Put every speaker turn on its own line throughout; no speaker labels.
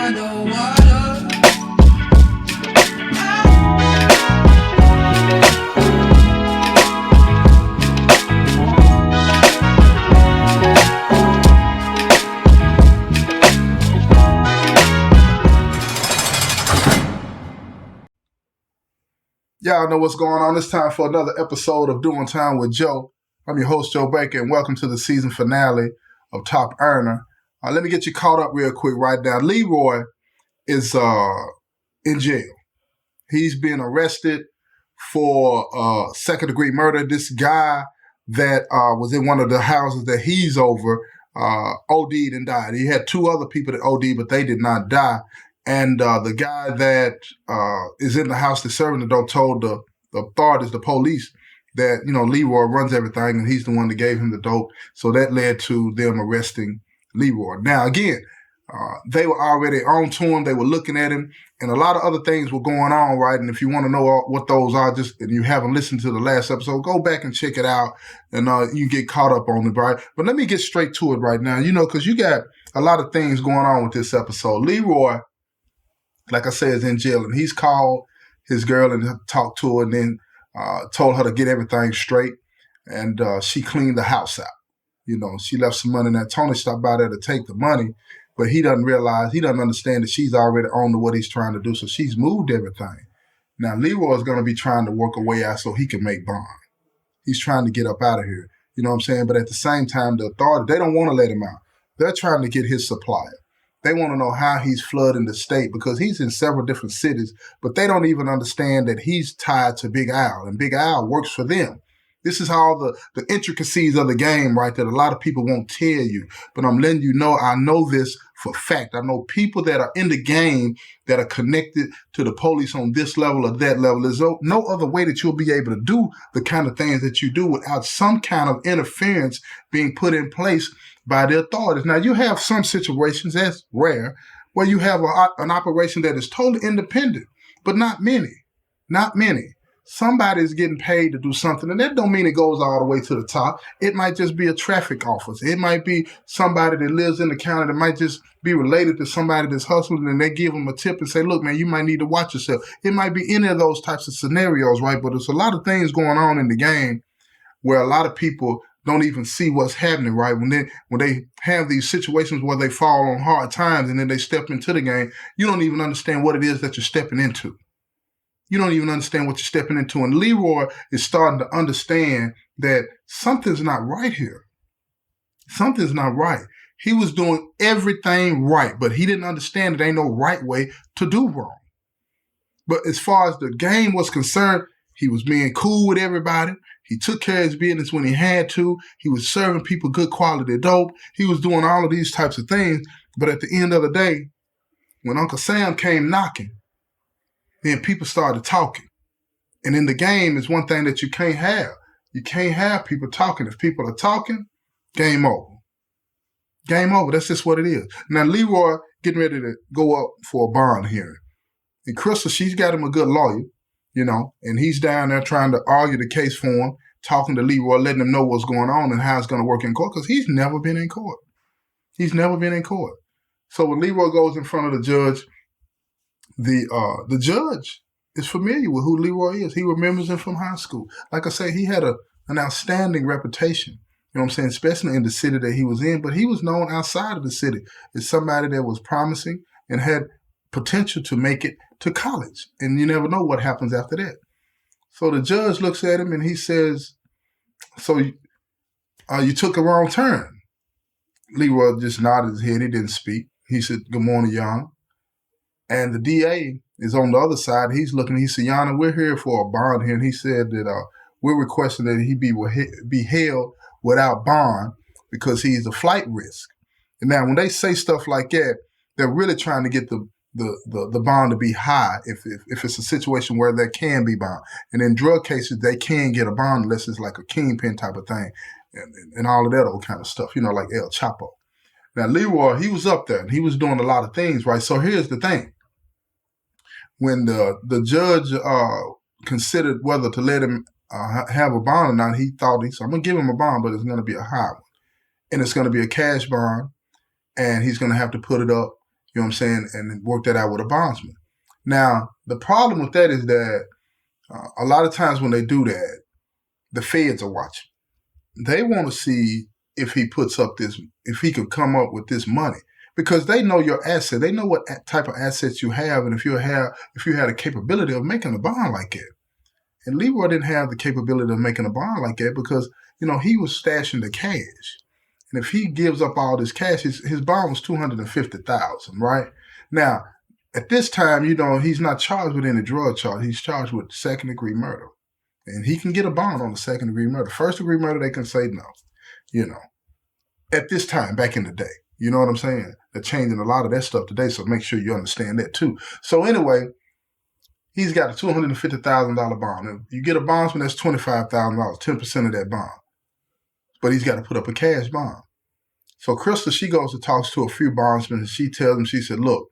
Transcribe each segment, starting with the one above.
by the water.
Y'all know what's going on. It's time for another episode of Doing Time with Joe. I'm your host, Joe Baker, and welcome to the season finale of Top Earner. Let me get you caught up real quick right now. Leroy is in jail. He's been arrested for second-degree murder. This guy that was in one of the houses that he's over OD'd and died. He had two other people that OD'd, but they did not die. And the guy that is in the house that's serving the dope told the authorities, the police, that, you know, Leroy runs everything and he's the one that gave him the dope. So that led to them arresting Leroy. Now, again, they were already on to him. They were looking at him, and a lot of other things were going on, right? And if you want to know what those are, and you haven't listened to the last episode, go back and check it out, and you get caught up on it, right? But let me get straight to it right now, you know, because you got a lot of things going on with this episode. Leroy, like I said, is in jail, and he's called his girl and talked to her and then told her to get everything straight, and she cleaned the house out. You know, she left some money in there. Tony stopped by there to take the money, but he doesn't understand that she's already on to what he's trying to do, so she's moved everything. Now, Leroy is going to be trying to work a way out so he can make bond. He's trying to get up out of here, you know what I'm saying? But at the same time, the authority, they don't want to let him out. They're trying to get his supplier. They want to know how he's flooding the state because he's in several different cities, but they don't even understand that he's tied to Big Al, and Big Al works for them. This is all the intricacies of the game, right, that a lot of people won't tell you. But I'm letting you know, I know this for fact. I know people that are in the game that are connected to the police on this level or that level. There's no other way that you'll be able to do the kind of things that you do without some kind of interference being put in place by the authorities. Now, you have some situations, that's rare, where you have an operation that is totally independent, but not many. Not many. Somebody's getting paid to do something, and that don't mean it goes all the way to the top. It might just be a traffic officer. It might be somebody that lives in the county that might just be related to somebody that's hustling, and they give them a tip and say, look, man, you might need to watch yourself. It might be any of those types of scenarios, right? But there's a lot of things going on in the game where a lot of people don't even see what's happening, right? When they have these situations where they fall on hard times and then they step into the game, you don't even understand what it is that you're stepping into. You don't even understand what you're stepping into. And Leroy is starting to understand that something's not right here. Something's not right. He was doing everything right, but he didn't understand there ain't no right way to do wrong. But as far as the game was concerned, he was being cool with everybody. He took care of his business when he had to. He was serving people good quality dope. He was doing all of these types of things. But at the end of the day, when Uncle Sam came knocking, then people started talking. And in the game is one thing that you can't have. You can't have people talking. If people are talking, game over. Game over. That's just what it is. Now, Leroy getting ready to go up for a bond hearing. And Crystal, she's got him a good lawyer, you know, and he's down there trying to argue the case for him, talking to Leroy, letting him know what's going on and how it's going to work in court, because he's never been in court. He's never been in court. So when Leroy goes in front of the judge, the judge is familiar with who Leroy is. He remembers him from high school. Like I say, he had an outstanding reputation, you know what I'm saying, especially in the city that he was in, but he was known outside of the city as somebody that was promising and had potential to make it to college. And you never know what happens after that. So the judge looks at him and he says, so you took a wrong turn. Leroy just nodded his head. He didn't speak. He said, good morning, Your Honor. And the DA is on the other side. He's looking. He said, Your Honor, we're here for a bond here. And he said that we're requesting that he be held without bond because he's a flight risk. And now when they say stuff like that, they're really trying to get the bond to be high if it's a situation where there can be bond. And in drug cases, they can get a bond unless it's like a kingpin type of thing and all of that old kind of stuff, you know, like El Chapo. Now, Leroy, he was up there and he was doing a lot of things, right? So here's the thing. When the judge considered whether to let him have a bond or not, he said, I'm going to give him a bond, but it's going to be a high one. And it's going to be a cash bond, and he's going to have to put it up You know what I'm saying? And work that out with a bondsman. Now, the problem with that is that a lot of times when they do that, the feds are watching. They want to see if he if he could come up with this money, because they know your asset. They know what type of assets you have, and if you had a capability of making a bond like that. And Leroy didn't have the capability of making a bond like that because, he was stashing the cash. And if he gives up all this cash, his bond was $250,000, right? Now, at this time, he's not charged with any drug charge. He's charged with second-degree murder. And he can get a bond on the second-degree murder. First-degree murder, they can say no, at this time, back in the day. You know what I'm saying? They're changing a lot of that stuff today, so make sure you understand that too. So anyway, he's got a $250,000 bond. And you get a bondsman, that's $25,000, 10% of that bond. But he's got to put up a cash bond. So Crystal, she goes and talks to a few bondsmen, and she tells them, she said, look,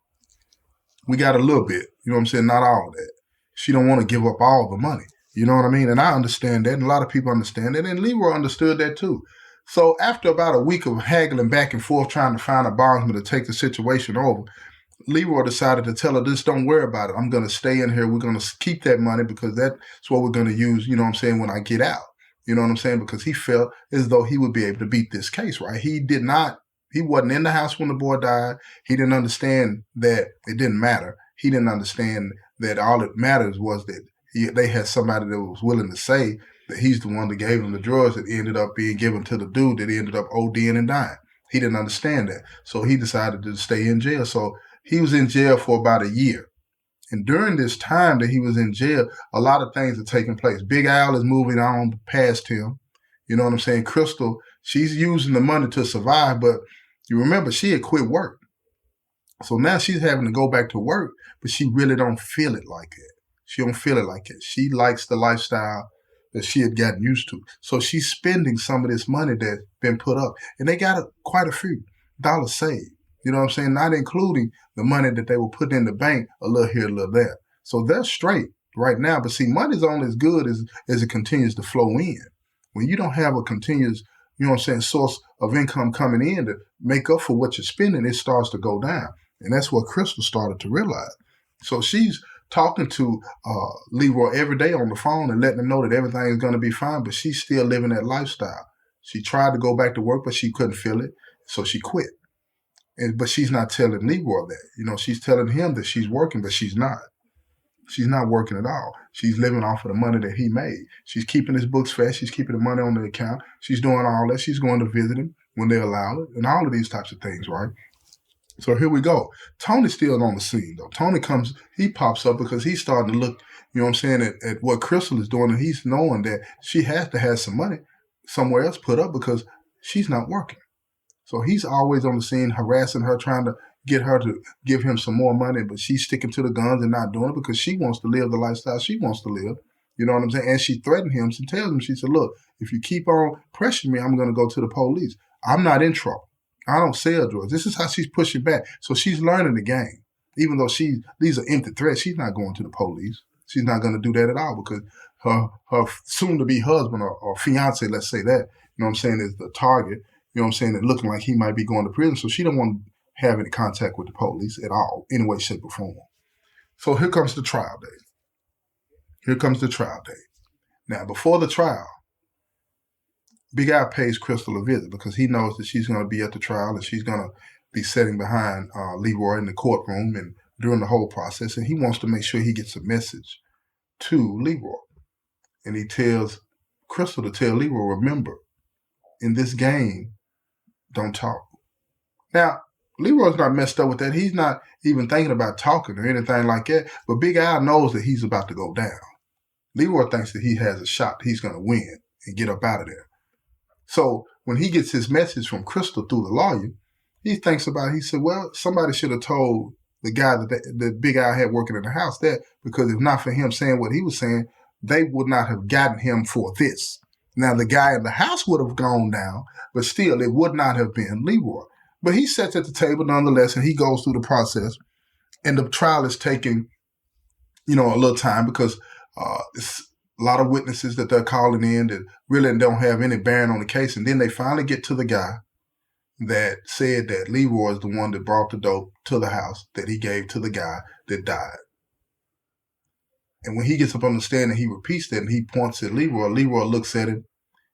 we got a little bit. You know what I'm saying? Not all of that. She don't want to give up all the money. You know what I mean? And I understand that, and a lot of people understand that, and Leroy understood that too. So after about a week of haggling back and forth trying to find a bondsman to take the situation over, Leroy decided to tell her, just don't worry about it. I'm going to stay in here. We're going to keep that money because that's what we're going to use, when I get out. You know what I'm saying? Because he felt as though he would be able to beat this case, right? He wasn't in the house when the boy died. He didn't understand that it didn't matter. He didn't understand that all that matters was that they had somebody that was willing to say that he's the one that gave him the drugs that ended up being given to the dude that ended up ODing and dying. He didn't understand that. So he decided to stay in jail. So he was in jail for about a year. And during this time that he was in jail, a lot of things are taking place. Big Al is moving on past him. You know what I'm saying? Crystal, she's using the money to survive, but you remember she had quit work. So now she's having to go back to work, but she really don't feel it like that. She don't feel it like that. She likes the lifestyle that she had gotten used to. So she's spending some of this money that's been put up. And they got quite a few dollars saved. You know what I'm saying? Not including the money that they were putting in the bank, a little here, a little there. So they're straight right now. But see, money's only as good as it continues to flow in. When you don't have a continuous, source of income coming in to make up for what you're spending, it starts to go down. And that's what Crystal started to realize. So she's talking to Leroy every day on the phone and letting him know that everything is going to be fine, but she's still living that lifestyle. She tried to go back to work, but she couldn't feel it, so she quit. But she's not telling Leroy that. She's telling him that she's working, but she's not. She's not working at all. She's living off of the money that he made. She's keeping his books fast. She's keeping the money on the account. She's doing all that. She's going to visit him when they allow it, and all of these types of things, right? So here we go. Tony's still on the scene, though. Tony he pops up because he's starting to look, at what Crystal is doing, and he's knowing that she has to have some money somewhere else put up because she's not working. So he's always on the scene harassing her, trying to get her to give him some more money, but she's sticking to the guns and not doing it because she wants to live the lifestyle she wants to live. You know what I'm saying? And she threatened him. She tells him, she said, look, if you keep on pressuring me, I'm going to go to the police. I'm not in trouble. I don't sell drugs. This is how she's pushing back. So she's learning the game. Even though these are empty threats, she's not going to the police. She's not going to do that at all because her soon-to-be husband or fiance, let's say that, is the target, and looking like he might be going to prison. So she don't want to have any contact with the police at all, any way, shape, or form. So here comes the trial date. Now, before the trial, Big Al pays Crystal a visit because he knows that she's going to be at the trial and she's going to be sitting behind Leroy in the courtroom and during the whole process. And he wants to make sure he gets a message to Leroy. And he tells Crystal to tell Leroy, remember, in this game, don't talk. Now, Leroy's not messed up with that. He's not even thinking about talking or anything like that. But Big Al knows that he's about to go down. Leroy thinks that he has a shot. He's going to win and get up out of there. So when he gets his message from Crystal through the lawyer, he thinks about it. He said, well, somebody should have told the guy that Big Al had working in the house that, because if not for him saying what he was saying, they would not have gotten him for this. Now, the guy in the house would have gone down, but still, it would not have been Leroy. But he sits at the table nonetheless, and he goes through the process. And the trial is taking, a little time because it's a lot of witnesses that they're calling in that really don't have any bearing on the case. And then they finally get to the guy. that said that Leroy is the one that brought the dope to the house that he gave to the guy that died. And when he gets up on the stand and he repeats that and he points at Leroy, Leroy looks at him.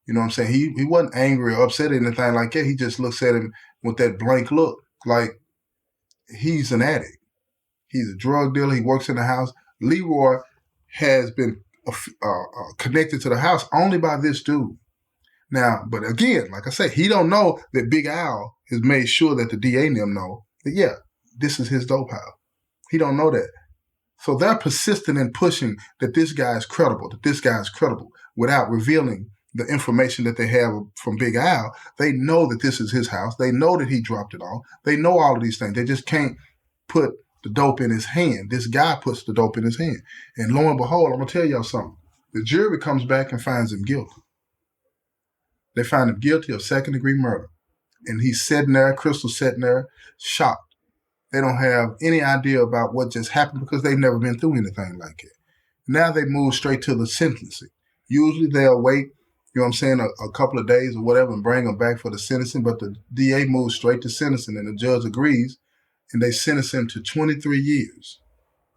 You know what I'm saying? He wasn't angry or upset or anything like that. He just looks at him with that blank look, like he's an addict. He's a drug dealer. He works in the house. Leroy has been connected to the house only by this dude. Now, but again, like I said, he don't know that Big Al has made sure that the DA and them know that, yeah, this is his dope house. He don't know that. So they're persistent in pushing that this guy is credible, without revealing the information that they have from Big Al. They know that this is his house. They know that he dropped it off. They know all of these things. They just can't put the dope in his hand. This guy puts the dope in his hand. And lo and behold, I'm going to tell y'all something. The jury comes back and finds him guilty. They find him guilty of second-degree murder. And he's sitting there, Crystal's sitting there, shocked. They don't have any idea about what just happened because they've never been through anything like it. Now they move straight to the sentencing. Usually they'll wait, you know what I'm saying, a couple of days or whatever and bring them back for the sentencing, but the DA moves straight to sentencing and the judge agrees and they sentence him to 23 years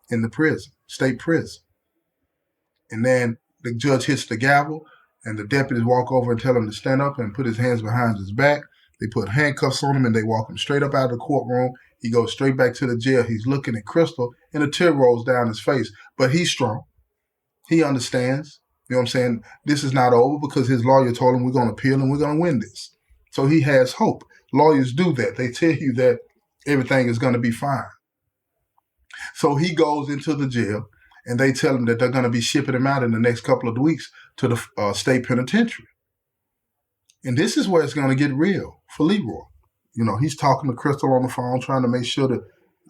in the prison, state prison. And then the judge hits the gavel and the deputies walk over and tell him to stand up and put his hands behind his back. They put handcuffs on him and they walk him straight up out of the courtroom. He goes straight back to the jail. He's looking at Crystal and a tear rolls down his face. But he's strong. He understands. You know what I'm saying? This is not over because his lawyer told him we're going to appeal and we're going to win this. So he has hope. Lawyers do that. They tell you that everything is going to be fine. So he goes into the jail and they tell him that they're going to be shipping him out in the next couple of weeks to the state penitentiary. And this is where it's going to get real for Leroy. You know, he's talking to Crystal on the phone, trying to make sure that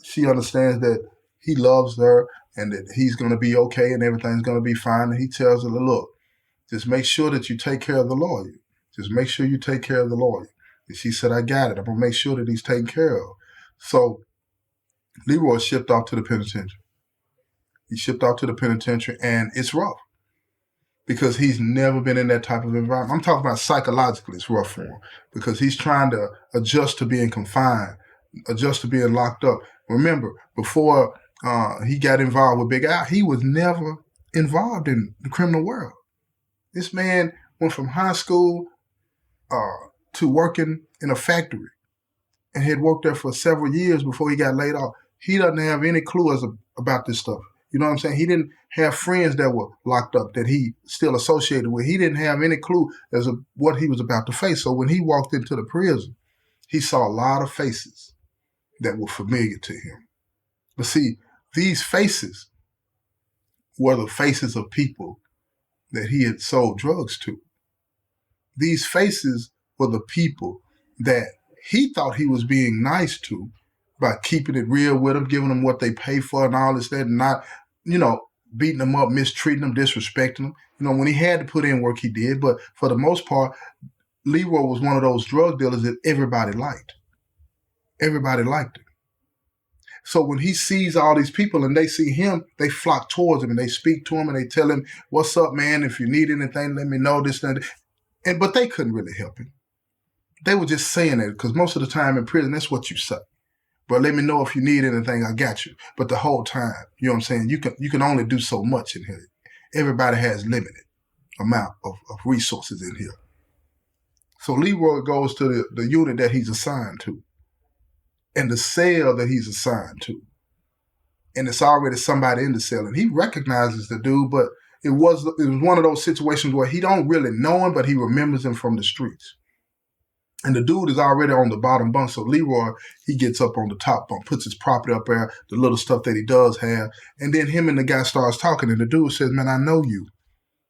she understands that he loves her and that he's going to be okay and everything's going to be fine. And he tells her, look, just make sure that you take care of the lawyer. Just make sure you take care of the lawyer. And she said, I got it. I'm going to make sure that he's taken care of. So Leroy shipped off to the penitentiary. He shipped off to the penitentiary, and it's rough because he's never been in that type of environment. I'm talking about psychologically, it's rough for him because he's trying to adjust to being confined, adjust to being locked up. Remember, before he got involved with Big Al, he was never involved in the criminal world. This man went from high school to working in a factory and had worked there for several years before he got laid off. He doesn't have any clue about this stuff. You know what I'm saying? He didn't have friends that were locked up that he still associated with. He didn't have any clue as to what he was about to face. So when he walked into the prison, he saw a lot of faces that were familiar to him. But see, these faces were the faces of people that he had sold drugs to. These faces were the people that he thought he was being nice to by keeping it real with them, giving them what they pay for and all this, that, and not, you know, beating them up, mistreating them, disrespecting them. You know, when he had to put in work, he did. But for the most part, Leroy was one of those drug dealers that everybody liked. Everybody liked him. So when he sees all these people and they see him, they flock towards him and they speak to him and they tell him, what's up, man? If you need anything, let me know this and that. But they couldn't really help him. They were just saying it because most of the time in prison, that's what you say. But let me know if you need anything, I got you. But the whole time, you know what I'm saying, you can only do so much in here. Everybody has limited amount of resources in here. So Leroy goes to the unit that he's assigned to and the cell that he's assigned to. And it's already somebody in the cell. And he recognizes the dude, but it was one of those situations where he don't really know him, but he remembers him from the streets. And the dude is already on the bottom bunk. So Leroy, he gets up on the top bunk, puts his property up there, the little stuff that he does have. And then him and the guy starts talking. And the dude says, man, I know you.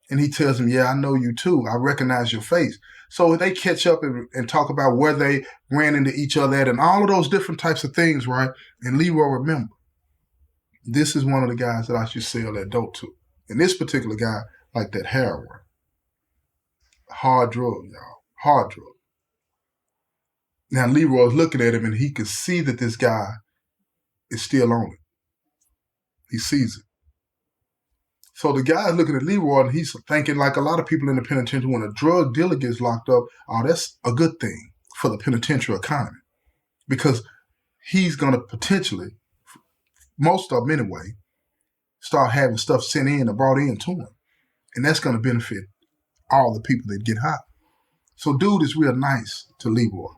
And he tells him, yeah, I know you too. I recognize your face. So they catch up and talk about where they ran into each other at and all of those different types of things, right? And Leroy remember, this is one of the guys that I should sell that dope to. And this particular guy, like that heroin. Hard drug, y'all. Hard drug. Now, Leroy's looking at him, and he can see that this guy is still on it. He sees it. So the guy's looking at Leroy, and he's thinking, like a lot of people in the penitentiary, when a drug dealer gets locked up, oh, that's a good thing. for the penitentiary economy, because he's going to potentially, most of them anyway, start having stuff sent in and brought in to him. And that's going to benefit all the people that get high. So dude is real nice to Leroy.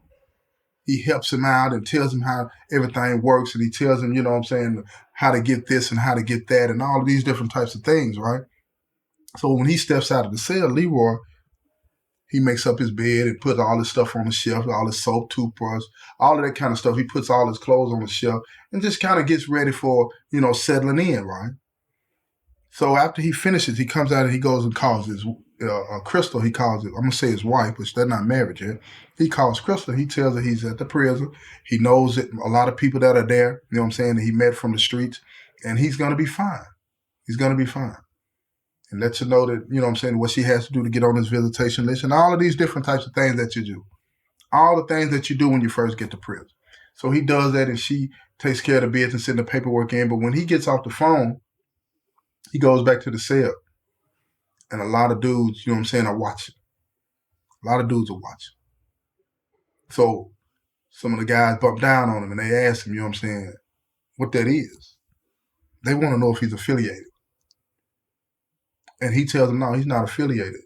He helps him out and tells him how everything works, and he tells him, how to get this and how to get that and all of these different types of things, right? So when he steps out of the cell, Leroy, he makes up his bed and puts all his stuff on the shelf, all his soap, toothbrush, all of that kind of stuff. He puts all his clothes on the shelf and just kind of gets ready for, settling in, right? So after he finishes, he comes out and he goes and calls his Crystal. He calls it, I'm going to say his wife, which they're not married yet. He calls Crystal. He tells her he's at the prison. He knows that a lot of people that are there, that he met from the streets, and he's going to be fine. He's going to be fine. And let you know that, what she has to do to get on this visitation list and all of these different types of things that you do. All the things that you do when you first get to prison. So he does that, and she takes care of the business and sends the paperwork in. But when he gets off the phone, he goes back to the cell. And a lot of dudes, are watching. A lot of dudes are watching. So some of the guys bump down on him and they ask him, what that is. They want to know if he's affiliated. And he tells them, no, he's not affiliated.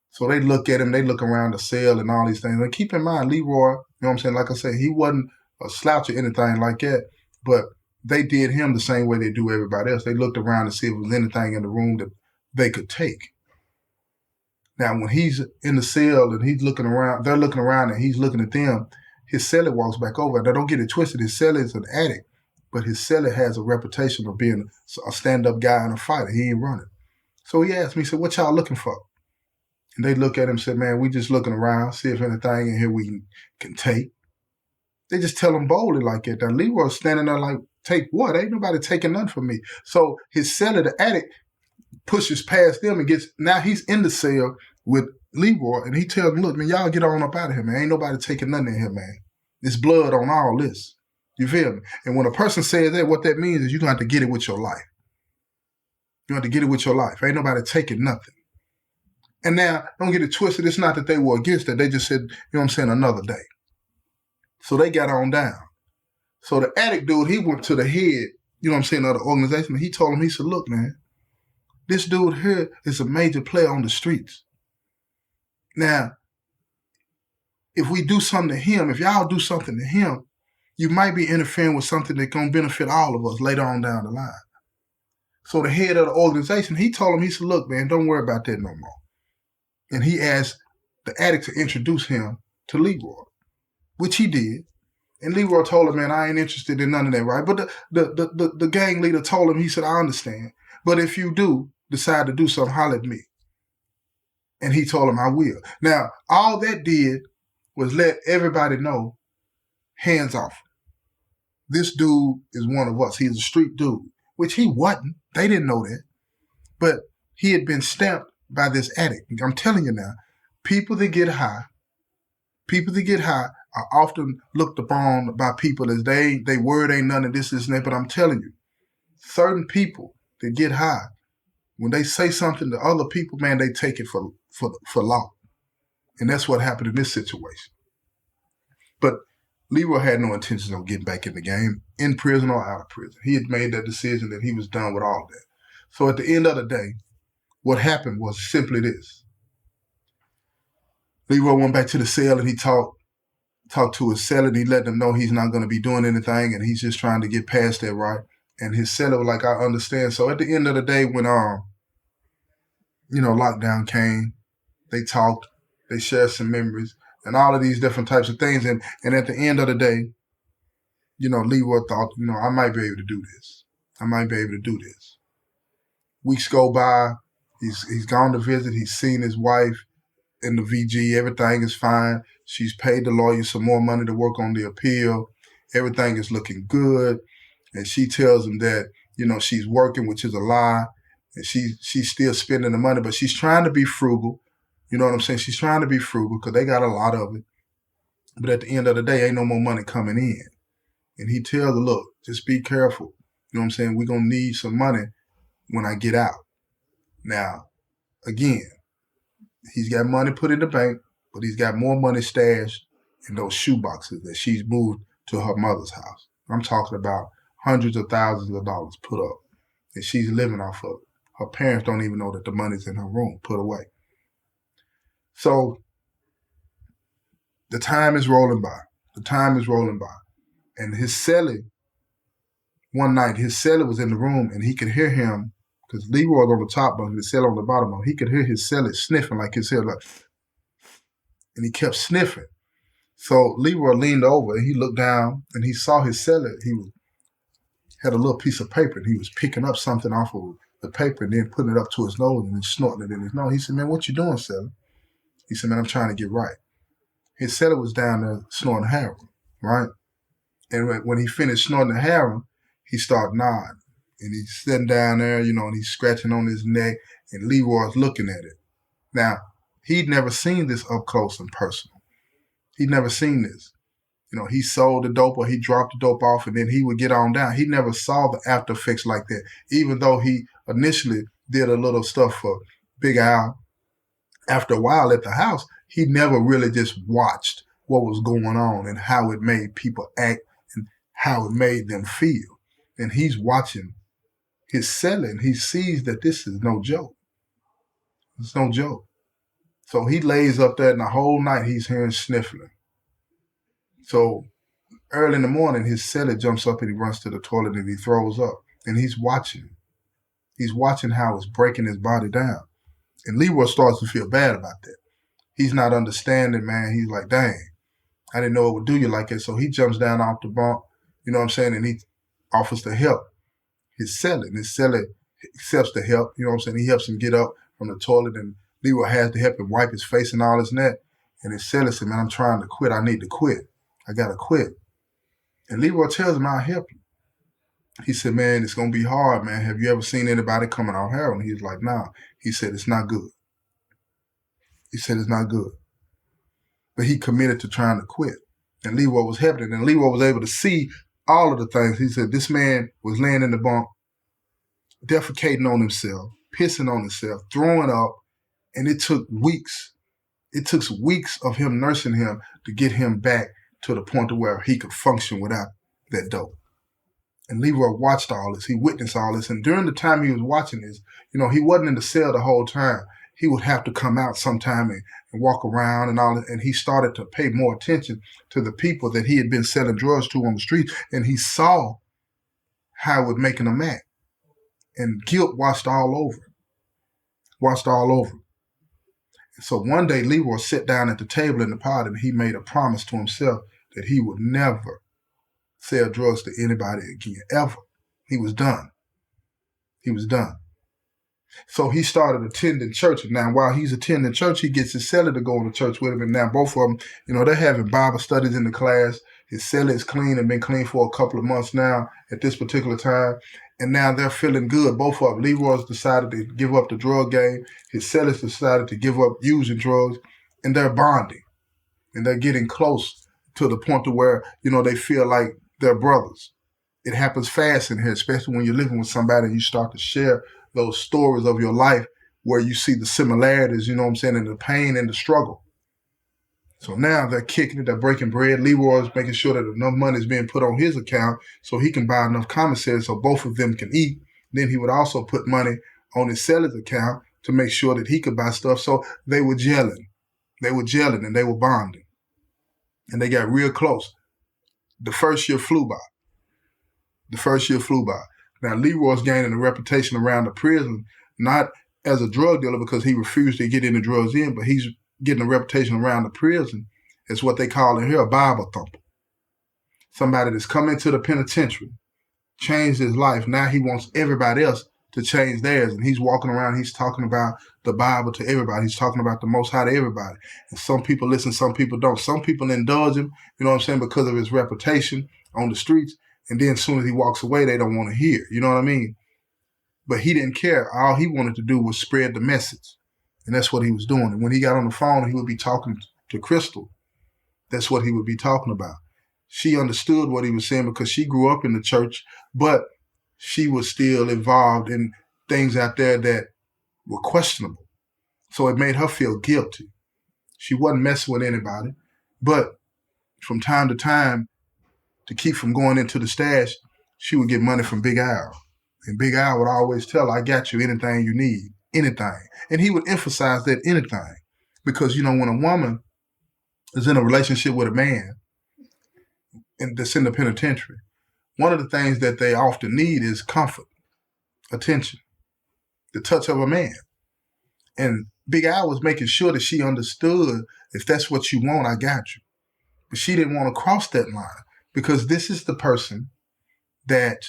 So they look at him, they look around the cell and all these things. And keep in mind, Leroy, like I said, he wasn't a slouch or anything like that, but they did him the same way they do everybody else. They looked around to see if there was anything in the room that they could take. Now, when he's in the cell and he's looking around, they're looking around and he's looking at them, his cellie walks back over. Now, don't get it twisted. His cellie is an addict, but his cellie has a reputation of being a stand-up guy and a fighter. He ain't running. So he asked me, he said, what y'all looking for? And they look at him and said, man, we just looking around, see if anything in here we can take. They just tell him boldly like that. Now, Leroy's standing there like, take what? Ain't nobody taking nothing from me. So his cellie, the addict, pushes past them and now he's in the cell with Leroy, and he tells them, look, man, y'all get on up out of here, man. Ain't nobody taking nothing in here, man. There's blood on all this. You feel me? And when a person says that, what that means is you're going to have to get it with your life. You have to get it with your life. Ain't nobody taking nothing. And now, don't get it twisted. It's not that they were against it. They just said, another day. So they got on down. So the addict dude, he went to the head, of the organization. And he told him, he said, look, man, this dude here is a major player on the streets. Now, if we do something to him, if y'all do something to him, you might be interfering with something that's going to benefit all of us later on down the line. So the head of the organization, he told him, he said, look, man, don't worry about that no more. And he asked the addict to introduce him to Leroy, which he did. And Leroy told him, man, I ain't interested in none of that, right? But the gang leader told him, he said, I understand. But if you do decide to do something, holler at me. And he told him, I will. Now, all that did was let everybody know, hands off. This dude is one of us. He's a street dude, which he wasn't. They didn't know that. But he had been stamped by this addict. I'm telling you now, people that get high are often looked upon by people as they word ain't none of this and that. But I'm telling you, certain people that get high, when they say something to other people, man, they take it for law. And that's what happened in this situation. But Leroy had no intentions of getting back in the game, in prison or out of prison. He had made that decision that he was done with all that. So at the end of the day, what happened was simply this. Leroy went back to the cell and he talked to his cell and he let them know he's not going to be doing anything and he's just trying to get past that, right? And his cellar was like, I understand. So at the end of the day, when lockdown came, they talked, they shared some memories and all of these different types of things. And at the end of the day, Leroy thought, I might be able to do this. Weeks go by. He's gone to visit. He's seen his wife in the VG. Everything is fine. She's paid the lawyer some more money to work on the appeal. Everything is looking good. And she tells him that, she's working, which is a lie. And she's still spending the money, but she's trying to be frugal. You know what I'm saying? She's trying to be frugal because they got a lot of it. But at the end of the day, ain't no more money coming in. And he tells her, look, just be careful. You know what I'm saying? We're going to need some money when I get out. Now, again, he's got money put in the bank, but he's got more money stashed in those shoe boxes that she's moved to her mother's house. I'm talking about hundreds of thousands of dollars put up that she's living off of. Her parents don't even know that the money's in her room, put away. So the time is rolling by. The time is rolling by. And his cellie, one night, his cellie was in the room and he could hear him, because Leroy was on the top bunk, his cellie on the bottom bunk. He could hear his cellie sniffing like his cellie, and he kept sniffing. So Leroy leaned over and he looked down and he saw his cellie. He had a little piece of paper and he was picking up something off of the paper and then putting it up to his nose and then snorting it in his nose. He said, "Man, what you doing, cellie?" He said, "Man, I'm trying to get right." His cellie was down there snorting heroin, right? And when he finished snorting the heroin, he started nodding. And he's sitting down there, and he's scratching on his neck, and Leroy's looking at it. Now, he'd never seen this up close and personal. He'd never seen this. He sold the dope or he dropped the dope off and then he would get on down. He never saw the after effects like that, even though he initially did a little stuff for Big Al. After a while at the house, he never really just watched what was going on and how it made people act and how it made them feel. And he's watching his cellie and he sees that this is no joke. It's no joke. So he lays up there and the whole night he's hearing sniffling. So early in the morning, his cellie jumps up and he runs to the toilet and he throws up. And he's watching. He's watching how it's breaking his body down. And Leroy starts to feel bad about that. He's not understanding, man. He's like, dang, I didn't know it would do you like that. So he jumps down off the bunk, and he offers to help his cellie. And his cellie accepts the help, He helps him get up from the toilet and Leroy has to help him wipe his face and all his neck. And his cellie said, "Man, I'm trying to quit. I need to quit. I got to quit." And Leroy tells him, "I'll help you." He said, "Man, it's going to be hard, man. Have you ever seen anybody coming off heroin?" He was like, "Nah." He said, "It's not good." He said, "It's not good." But he committed to trying to quit. And Leroy was helping. And Leroy was able to see all of the things. He said, this man was laying in the bunk, defecating on himself, pissing on himself, throwing up. And it took weeks. It took weeks of him nursing him to get him back to the point to where he could function without that dope. And Leroy watched all this. He witnessed all this. And during the time he was watching this, he wasn't in the cell the whole time. He would have to come out sometime and walk around and all that. And he started to pay more attention to the people that he had been selling drugs to on the street. And he saw how it was making them act. And guilt washed all over. So one day Leroy sat down at the table in the pod and he made a promise to himself that he would never sell drugs to anybody again, ever. He was done. So he started attending church. And now while he's attending church, he gets his cellie to go to church with him. And now both of them, they're having Bible studies in the class. His cellie is clean and been clean for a couple of months now at this particular time. And now they're feeling good. Both of them. Leroy's decided to give up the drug game. His cellie's decided to give up using drugs. And they're bonding. And they're getting close to the point to where, they feel like they're brothers. It happens fast in here, especially when you're living with somebody and you start to share those stories of your life where you see the similarities, and the pain and the struggle. So now they're kicking it, they're breaking bread. Leroy's making sure that enough money is being put on his account so he can buy enough commissary so both of them can eat. Then he would also put money on his seller's account to make sure that he could buy stuff. So they were gelling. And they were bonding. And they got real close. The first year flew by. Now, Leroy's gaining a reputation around the prison, not as a drug dealer because he refused to get any drugs in, but he's getting a reputation around the prison as what they call in here a Bible thumper. Somebody that's come into the penitentiary, changed his life. Now he wants everybody else to change theirs. And he's walking around, he's talking about the Bible to everybody. He's talking about the Most High to everybody. And some people listen, some people don't. Some people indulge him, because of his reputation on the streets. And then as soon as he walks away, they don't want to hear. You know what I mean? But he didn't care. All he wanted to do was spread the message. And that's what he was doing. And when he got on the phone, he would be talking to Crystal. That's what he would be talking about. She understood what he was saying because she grew up in the church, but she was still involved in things out there that were questionable. So it made her feel guilty. She wasn't messing with anybody, but from time to time, to keep from going into the stash, she would get money from Big Al. And Big Al would always tell her, I got you anything you need, anything. And he would emphasize that anything. Because, when a woman is in a relationship with a man that's in the penitentiary, one of the things that they often need is comfort, attention, the touch of a man. And Big Al was making sure that she understood, if that's what you want, I got you. But she didn't want to cross that line, because this is the person that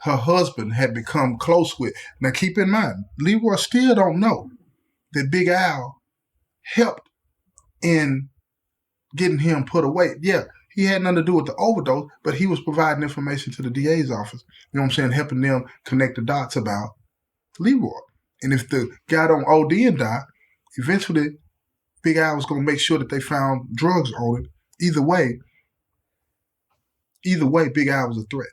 her husband had become close with. Now keep in mind, Leroy still don't know that Big Al helped in getting him put away. Yeah, he had nothing to do with the overdose, but he was providing information to the DA's office, helping them connect the dots about Leroy. And if the guy don't OD and die, eventually Big Al was going to make sure that they found drugs on it. Either way, Big Al was a threat.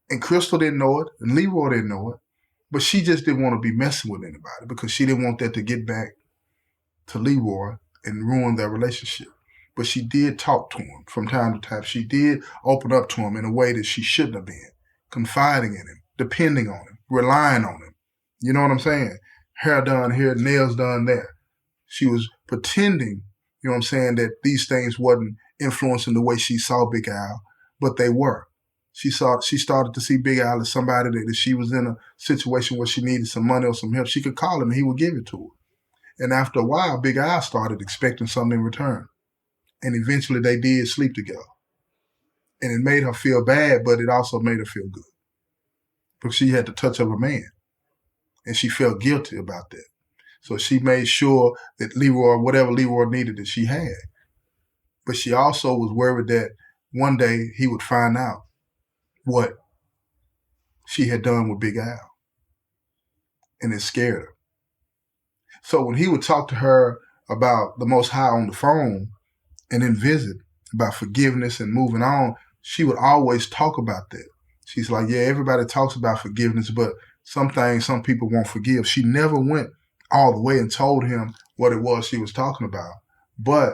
And Crystal didn't know it, and Leroy didn't know it, but she just didn't want to be messing with anybody, because she didn't want that to get back to Leroy and ruin their relationship. But she did talk to him from time to time. She did open up to him in a way that she shouldn't have been, confiding in him, depending on him, relying on him. You know what I'm saying? Hair done here, nails done there. She was pretending, that these things wasn't influencing the way she saw Big Al, but they were. She started to see Big Al as somebody that if she was in a situation where she needed some money or some help, she could call him and he would give it to her. And after a while, Big Al started expecting something in return. And eventually they did sleep together. And it made her feel bad, but it also made her feel good, because she had the touch of a man. And she felt guilty about that. So she made sure that Leroy, whatever Leroy needed, that she had. But she also was worried that one day he would find out what she had done with Big Al. And it scared her. So when he would talk to her about the Most High on the phone and then visit about forgiveness and moving on, she would always talk about that. She's like, yeah, everybody talks about forgiveness, but some things some people won't forgive. She never went all the way and told him what it was she was talking about. But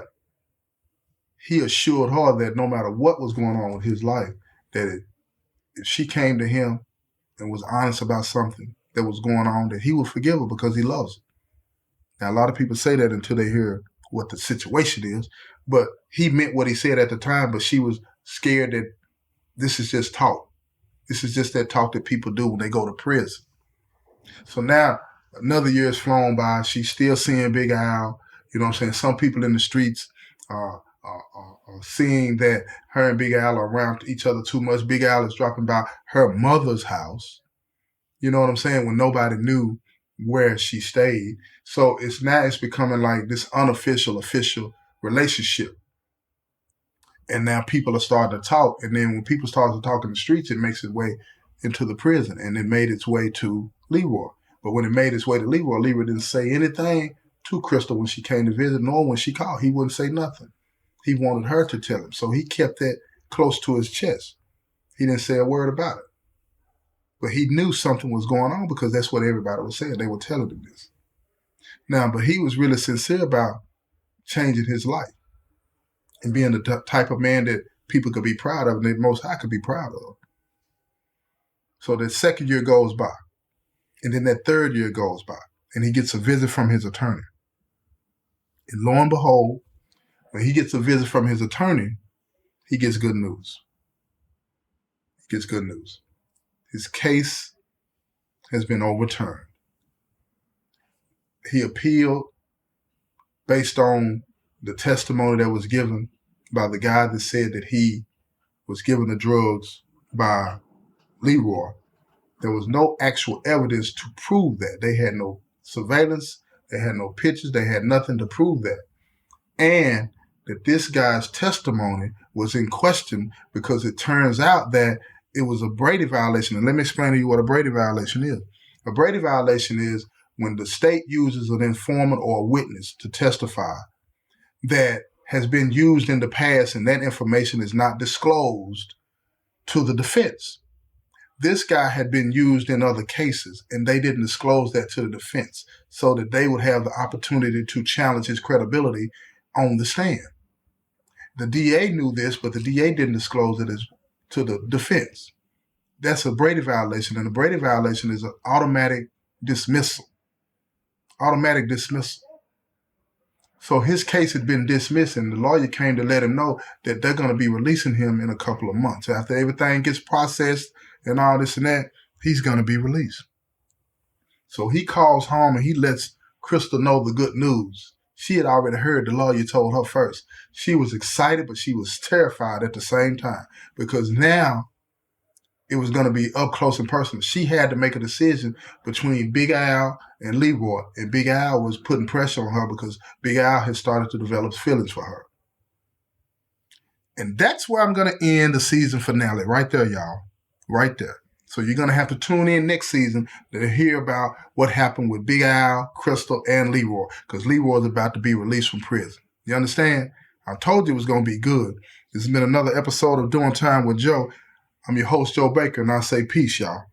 he assured her that no matter what was going on with his life, that if she came to him and was honest about something that was going on, that he would forgive her because he loves her. Now, a lot of people say that until they hear what the situation is, but he meant what he said at the time, but she was scared that this is just talk. This is just that talk that people do when they go to prison. So now another year has flown by. She's still seeing Big Al. Some people in the streets are seeing that her and Big Al are around each other too much. Big Al is dropping by her mother's house, when nobody knew where she stayed. So it's becoming like this unofficial, official relationship. And now people are starting to talk. And then when people start to talk in the streets, it makes its way into the prison. And it made its way to Leroy. But when it made its way to Leroy, Leroy didn't say anything to Crystal when she came to visit, nor when she called. He wouldn't say nothing. He wanted her to tell him. So he kept that close to his chest. He didn't say a word about it. But he knew something was going on because that's what everybody was saying. They were telling him this. Now, but he was really sincere about changing his life and being the type of man that people could be proud of and that Most High could be proud of. So the second year goes by. And then that third year goes by. And he gets a visit from his attorney. And lo and behold, when he gets a visit from his attorney, he gets good news. He gets good news. His case has been overturned. He appealed based on the testimony that was given by the guy that said that he was given the drugs by Leroy. There was no actual evidence to prove that. They had no surveillance. They had no pictures. They had nothing to prove that. And that this guy's testimony was in question because it turns out that it was a Brady violation. And let me explain to you what a Brady violation is. A Brady violation is when the state uses an informant or a witness to testify that has been used in the past and that information is not disclosed to the defense. This guy had been used in other cases and they didn't disclose that to the defense so that they would have the opportunity to challenge his credibility on the stand. The DA knew this, but the DA didn't disclose it to the defense. That's a Brady violation, and a Brady violation is an automatic dismissal. Automatic dismissal. So his case had been dismissed, and the lawyer came to let him know that they're going to be releasing him in a couple of months. After everything gets processed and all this and that, he's going to be released. So he calls home and he lets Crystal know the good news. She had already heard, the lawyer told her first. She was excited, but she was terrified at the same time, because now it was going to be up close and personal. She had to make a decision between Big Al and Leroy, and Big Al was putting pressure on her because Big Al had started to develop feelings for her. And that's where I'm going to end the season finale, right there, y'all. Right there. So you're going to have to tune in next season to hear about what happened with Big Al, Crystal, and Leroy, because Leroy's about to be released from prison. You understand? I told you it was going to be good. This has been another episode of Doing Time with Joe. I'm your host, Joe Baker, and I say peace, y'all.